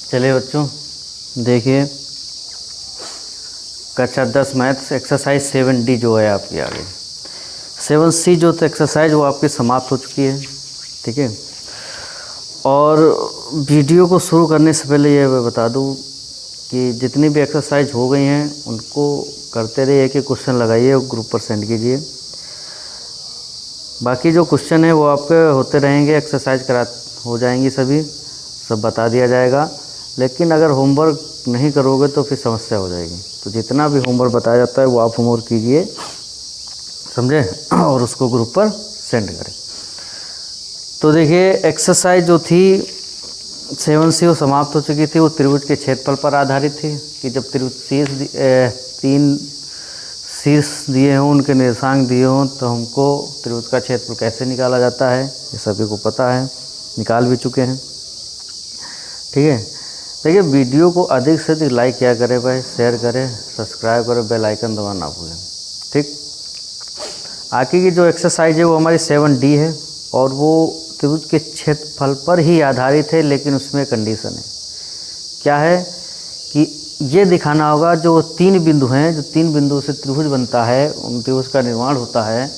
चलिए बच्चों, देखिए कक्षा 10 मैथ्स एक्सरसाइज 7D जो है आपकी आगे 7C जो तो एक्सरसाइज वो आपकी समाप्त हो चुकी है। ठीक है, और वीडियो को शुरू करने से पहले ये मैं बता दूं कि जितनी भी एक्सरसाइज हो गई हैं उनको करते रहिए कि क्वेश्चन लगाइए और ग्रुप पर सेंड कीजिए। बाकी जो क्वेश्चन है वो आपके होते रहेंगे, एक्सरसाइज करा हो जाएंगी, सभी सब बता दिया जाएगा। लेकिन अगर होमवर्क नहीं करोगे तो फिर समस्या हो जाएगी। तो जितना भी होमवर्क बताया जाता है वो आप होमवर्क कीजिए, समझे, और उसको ग्रुप पर सेंड करें। तो देखिए एक्सरसाइज जो थी 7C वो समाप्त हो चुकी थी। वो त्रिभुज के क्षेत्रफल पर आधारित थी कि जब त्रिभुज तीन शीर्ष दिए हों, उनके निर्देशांक दिए हों, तो हमको त्रिभुज का क्षेत्रफल कैसे निकाला जाता है ये सभी को पता है, निकाल भी चुके हैं। ठीक है, देखिए वीडियो को अधिक से अधिक लाइक किया करें भाई, शेयर करें, सब्सक्राइब करें, बेल आइकन दबाना ना भूलें। ठीक, आगे की जो एक्सरसाइज है वो हमारी 7D है और वो त्रिभुज के क्षेत्रफल पर ही आधारित है, लेकिन उसमें कंडीशन है। क्या है कि ये दिखाना होगा जो 3 बिंदु हैं, जो 3 बिंदु से त्रिभुज बनता है, उन त्रिभुज का निर्माण होता है,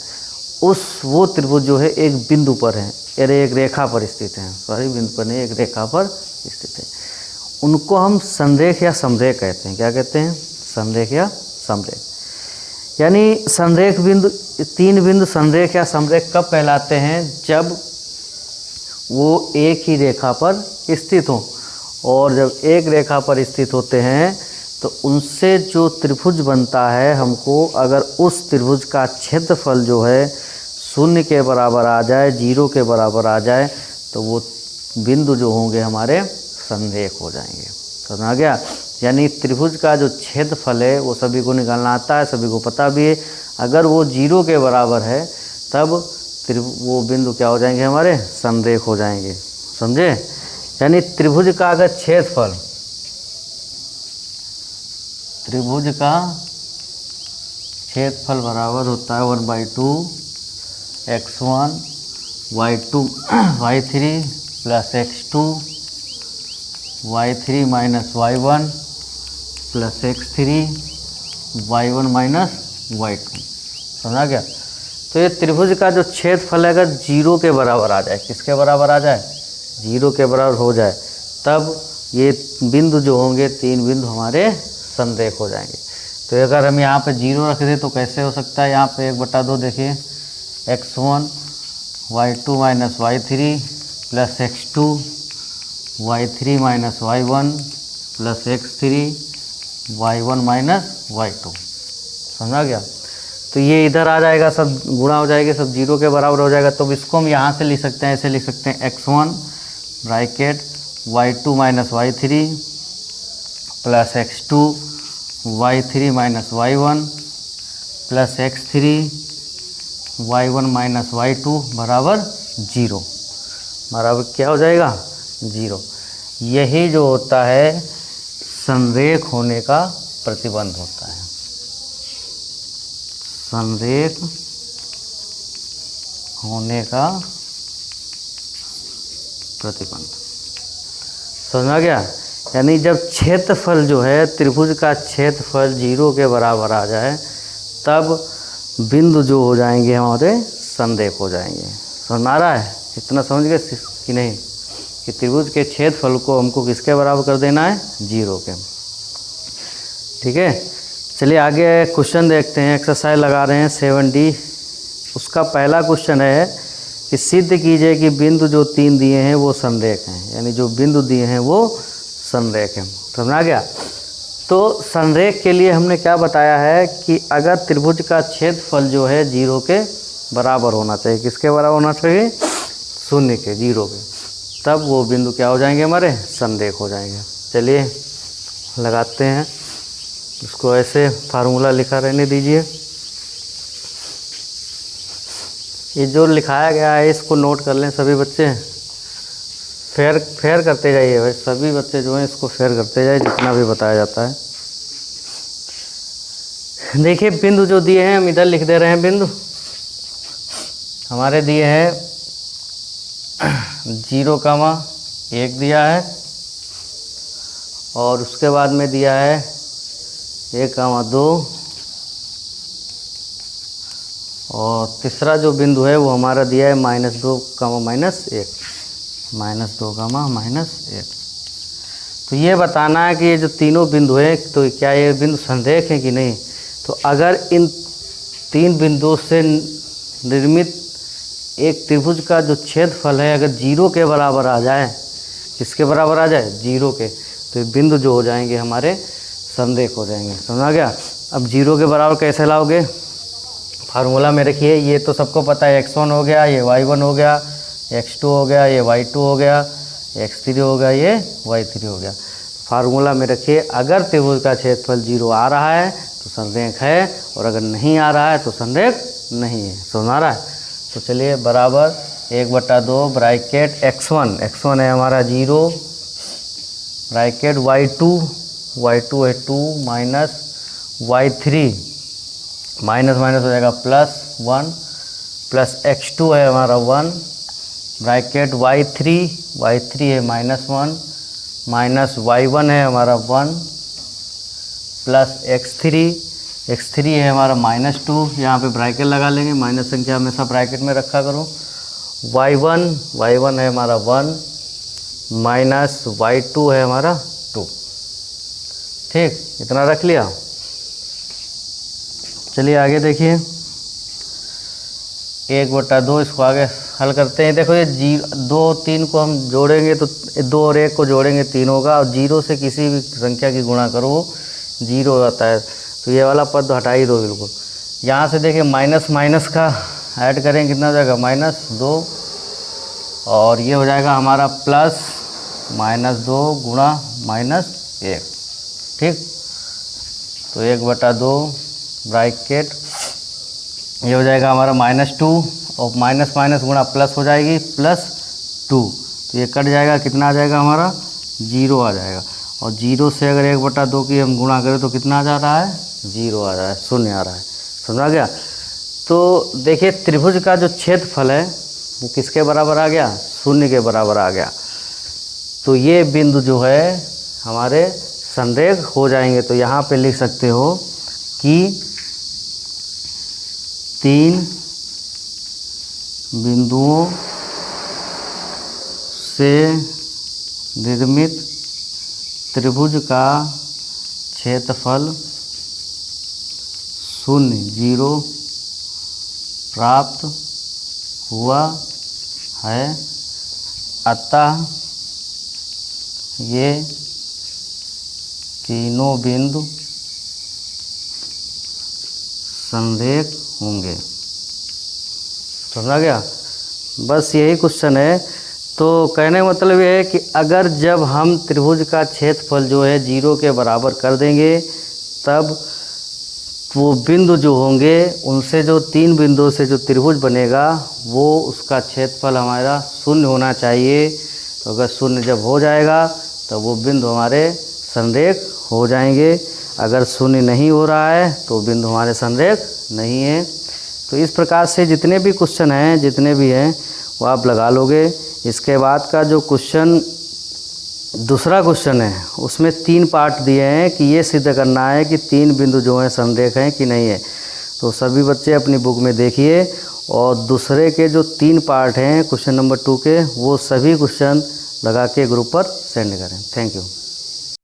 वो त्रिभुज जो है एक बिंदु पर है, अरे एक रेखा पर स्थित है, सॉरी बिंदु पर नहीं, एक रेखा पर स्थित है। उनको हम संरेख या समरेख कहते हैं। क्या कहते हैं? संरेख या समरेख। यानी संरेख बिंदु, 3 बिंदु संरेख या समरेख कब कहलाते हैं? जब वो एक ही रेखा पर स्थित हों, और जब एक रेखा पर स्थित होते हैं तो उनसे जो त्रिभुज बनता है, हमको अगर उस त्रिभुज का क्षेत्रफल जो है 0 के बराबर आ जाए, 0 के बराबर आ जाए, तो वो बिंदु जो होंगे हमारे संरेख हो जाएंगे। समझ आ गया? यानी त्रिभुज का जो क्षेत्रफल है वो सभी को निकालना आता है, सभी को पता भी है। अगर वो 0 के बराबर है तब वो बिंदु क्या हो जाएंगे हमारे? संरेख हो जाएंगे। समझे? यानी त्रिभुज का अगर क्षेत्रफल, त्रिभुज का क्षेत्रफल बराबर होता है 1/2 x1 y2 y3 plus x2 y3 minus y1 plus x3 y1 minus y2। समझा गया? तो ये त्रिभुज का जो क्षेत्रफल है अगर 0 के बराबर आ जाए, किसके बराबर आ जाए? 0 के बराबर हो जाए, तब ये बिंदु जो होंगे 3 बिंदु हमारे संरेख हो जाएंगे। तो अगर हम यहाँ पे 0 रख दें तो कैसे हो सकता है? यहाँ पे 1/2 देखिए, x1 y2 minus y3 plus x2 y3 minus y1 plus x3 y1 minus y2। समझा गया? तो ये इधर आ जाएगा, सब गुणा हो जाएगा, सब 0 के बराबर हो जाएगा। तो इसको हम यहाँ से लिख सकते हैं, ऐसे लिख सकते हैं x1 bracket y2 minus y3 plus x2 y3 minus y1 plus x3 y1 minus y2 बराबर 0। बराबर क्या हो जाएगा? 0। यही जो होता है संरेख होने का प्रतिबंध होता है। संरेख होने का प्रतिबंध। समझा गया? यानी जब क्षेत्रफल जो है, त्रिभुज का क्षेत्रफल 0 के बराबर आ जाए, तब बिंदु जो हो जाएंगे हमारे संरेख हो जाएंगे। समझ आ रहा है? इतना समझ गए कि नहीं? कि त्रिभुज के क्षेत्रफल को हमको किसके बराबर कर देना है? 0 के। ठीक है, चलिए आगे क्वेश्चन देखते हैं। एक्सरसाइज लगा रहे हैं 7D। उसका पहला क्वेश्चन है कि सिद्ध कीजिए कि बिंदु जो 3 दिए हैं वो संरेख हैं। यानी जो बिंदु दिए हैं वो संरेख हैं। समझा गया? तो संरेख के लिए हमने क्या बताया है कि अगर त्रिभुज का क्षेत्रफल जो है 0 के बराबर होना चाहिए। किसके बराबर होना चाहिए? 0 के, 0 के। तब वो बिंदु क्या हो जाएंगे हमारे? संरेख हो जाएंगे। चलिए लगाते हैं उसको। ऐसे फार्मूला लिखा रहने दीजिए। ये जो लिखाया गया है इसको नोट कर लें सभी बच्चे। फेयर करते जाइए भाई, सभी बच्चे जो हैं इसको फेयर करते जाइए जितना भी बताया जाता है। देखिए बिंदु जो दिए हैं हम इधर लिख दे रहे हैं। बिंदु हमारे दिए हैं 0, 1 दिया है, और उसके बाद में दिया है 1,2 और तीसरा जो बिंदु है वो हमारा दिया है -2, -1, -2, -1। तो ये बताना है कि ये जो तीनों बिंदु हैं तो क्या ये बिंदु संरेख हैं कि नहीं। तो अगर इन 3 बिंदुओं से निर्मित एक त्रिभुज का जो क्षेत्रफल है अगर 0 के बराबर आ जाए, किसके बराबर आ जाए, 0 के, तो ये बिंदु जो हो जाएंगे हमारे संरेख हो जाएंगे। समझा गया। अब 0 के बराबर कैसे लाओगे, फार्मूला में रखिए। ये तो सबको पता है, x1 हो गया, ये y1 हो गया, x2 हो गया, ये y2 हो गया, x3 हो गया, ये y3 हो गया। फार्मूला में रखिए, अगर त्रिभुज का क्षेत्रफल 0 आ रहा है तो संरेख है और अगर नहीं आ रहा है तो संरेख नहीं है। समझ आ रहा है। तो चलिए बराबर 1/2 ब्रैकेट x1 है हमारा 0, ब्रैकेट y2 है 2 माइनस y3 माइनस हो जाएगा +1 प्लस x2 है हमारा 1 ब्रैकेट y3 है -1 माइनस y1 है हमारा 1 प्लस x3 है हमारा -2, यहाँ पे ब्रैकेट लगा लेंगे, माइनस संख्या हमेशा ब्रैकेट में रखा करो। y1 है हमारा 1 माइनस y2 है हमारा 2। ठीक, इतना रख लिया। चलिए आगे देखिए, 1/2 इसको आगे हल करते हैं। देखो ये 2 3 को हम जोड़ेंगे तो 2 और 1 को जोड़ेंगे 3 होगा, और 0 से किसी भी संख्या की गुणा करो 0 आता है। तो ये वाला पद हटा ही दो बिल्कुल। यहाँ से देखिए माइनस का ऐड करें कितना हो जाएगा, -2, और ये हो जाएगा हमारा +-2 गुणा -1। ठीक, तो 1/2 ब्रैकेट ये हो जाएगा हमारा -2 और माइनस गुणा प्लस हो जाएगी +2, तो ये कट जाएगा, कितना आ जाएगा हमारा 0 आ जाएगा। और 0 से अगर 1/2 की हम गुणा करें तो कितना आ जा रहा है, 0 आ रहा है, 0 आ रहा है। समझा गया। तो देखिए त्रिभुज का जो क्षेत्रफल है वो किसके बराबर आ गया, 0 के बराबर आ गया। तो ये बिंदु जो है हमारे संरेख हो जाएंगे। तो यहाँ पे लिख सकते हो कि 3 बिंदुओं से निर्मित त्रिभुज का क्षेत्रफल 0 प्राप्त हुआ है, अतः ये तीनों बिंदु संरेख होंगे। समझा गया। बस यही क्वेश्चन है। तो कहने का मतलब ये है कि अगर जब हम त्रिभुज का क्षेत्रफल जो है 0 के बराबर कर देंगे तब वो बिंदु जो होंगे उनसे जो 3 बिंदुओं से जो त्रिभुज बनेगा वो उसका क्षेत्रफल हमारा 0 होना चाहिए। तो अगर 0 जब हो जाएगा तो वो बिंदु हमारे संरेख हो जाएंगे। अगर 0 नहीं हो रहा है तो बिंदु हमारे संरेख नहीं है। तो इस प्रकार से जितने भी क्वेश्चन हैं, जितने भी हैं वो आप लगा लोगे। इसके बाद का जो क्वेश्चन दूसरा क्वेश्चन है उसमें 3 पार्ट दिए हैं कि ये सिद्ध करना है कि 3 बिंदु जो हैं संरेख हैं कि नहीं है। तो सभी बच्चे अपनी बुक में देखिए और दूसरे के जो 3 पार्ट हैं क्वेश्चन नंबर 2 के, वो सभी क्वेश्चन लगा के ग्रुप पर सेंड करें। Thank you.